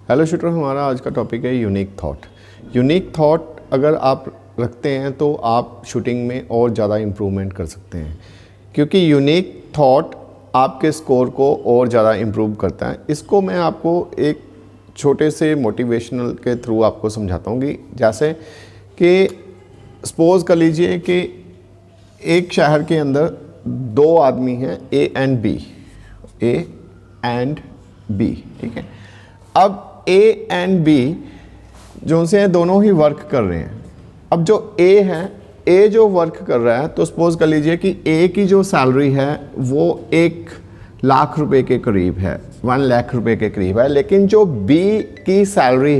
Hello shooter, हमारा आज का टॉपिक है यूनिक थॉट। यूनिक थॉट अगर आप रखते हैं तो आप शूटिंग में और ज़्यादा इम्प्रूवमेंट कर सकते हैं, क्योंकि यूनिक थॉट आपके स्कोर को और ज़्यादा इम्प्रूव करता है। इसको मैं आपको एक छोटे से मोटिवेशनल के थ्रू आपको समझाता हूँ कि जैसे कि सपोज़ कर लीजिए कि एक शहर के अंदर दो आदमी हैं, ए एंड बी, ठीक है। अब ए एंड बी जो से हैं दोनों ही वर्क कर रहे हैं। अब जो ए है, ए जो वर्क कर रहा है, तो सपोज कर लीजिए कि ए की जो सैलरी है वो 1 लाख रुपए के करीब है, 1 लाख रुपए के करीब है। लेकिन जो बी की सैलरी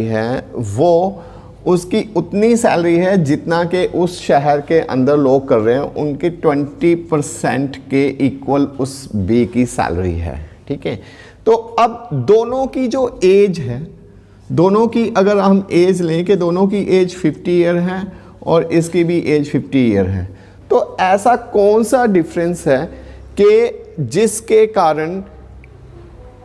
है वो उसकी उतनी सैलरी है जितना कि उस शहर के अंदर लोग कर रहे हैं, उनके 20% के इक्वल उस बी की सैलरी है, ठीक है। तो अब दोनों की जो एज है, दोनों की अगर हम एज लें कि दोनों की एज 50 ईयर है और इसकी भी एज 50 ईयर है, तो ऐसा कौन सा डिफरेंस है कि जिसके कारण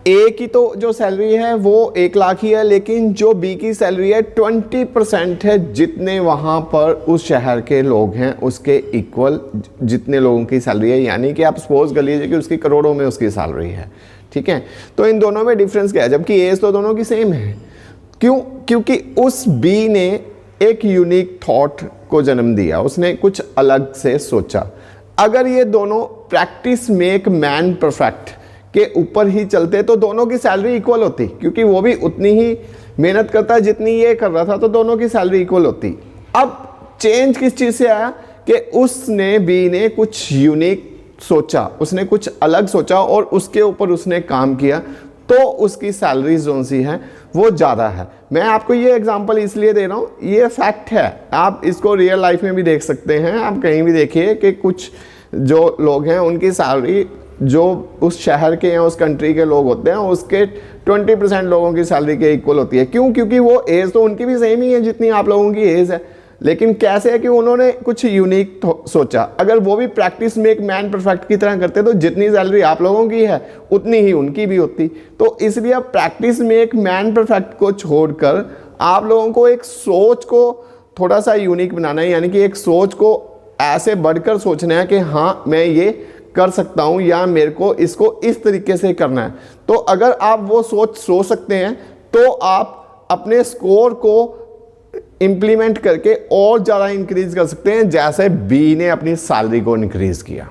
ए की तो जो सैलरी है वो 1 लाख ही है, लेकिन जो बी की सैलरी है 20% है जितने वहाँ पर उस शहर के लोग हैं उसके इक्वल जितने लोगों की सैलरी है। यानी कि आप सपोज कर लीजिए कि उसकी करोड़ों में उसकी सैलरी है, ठीक है। तो इन दोनों में डिफरेंस क्या है, जबकि एज तो दोनों की सेम है। क्यों? क्योंकि उस बी ने एक यूनिक थॉट को जन्म दिया, उसने कुछ अलग से सोचा। अगर ये दोनों प्रैक्टिस मेक मैन परफेक्ट के ऊपर ही चलते तो दोनों की सैलरी इक्वल होती, क्योंकि वो भी उतनी ही मेहनत करता है जितनी ये कर रहा था, तो दोनों की सैलरी इक्वल होती। अब चेंज किस चीज़ से आया कि उसने बी ने कुछ यूनिक सोचा, उसने कुछ अलग सोचा और उसके ऊपर उसने काम किया, तो उसकी सैलरी जो सी है वो ज़्यादा है। मैं आपको ये एग्जांपल इसलिए दे रहा हूँ, ये फैक्ट है, आप इसको रियल लाइफ में भी देख सकते हैं। आप कहीं भी देखिए कि कुछ जो लोग हैं उनकी सैलरी जो उस शहर के या उस कंट्री के लोग होते हैं उसके 20% लोगों की सैलरी के इक्वल होती है। क्यों? क्योंकि वो एज तो उनकी भी सेम ही है जितनी आप लोगों की एज है, लेकिन कैसे है कि उन्होंने कुछ यूनिक सोचा। अगर वो भी प्रैक्टिस मेक मैन परफेक्ट की तरह करते तो जितनी सैलरी आप लोगों की है उतनी ही उनकी भी होती। तो इसलिए अब प्रैक्टिस मेक मैन परफेक्ट को छोड़कर आप लोगों को एक सोच को थोड़ा सा यूनिक बनाना है, यानी कि एक सोच को ऐसे बढ़कर सोचना है कि हाँ मैं ये कर सकता हूँ या मेरे को इसको इस तरीके से करना है। तो अगर आप वो सोच सकते हैं तो आप अपने स्कोर को इंप्लीमेंट करके और ज़्यादा इंक्रीज कर सकते हैं, जैसे बी ने अपनी सैलरी को इंक्रीज किया।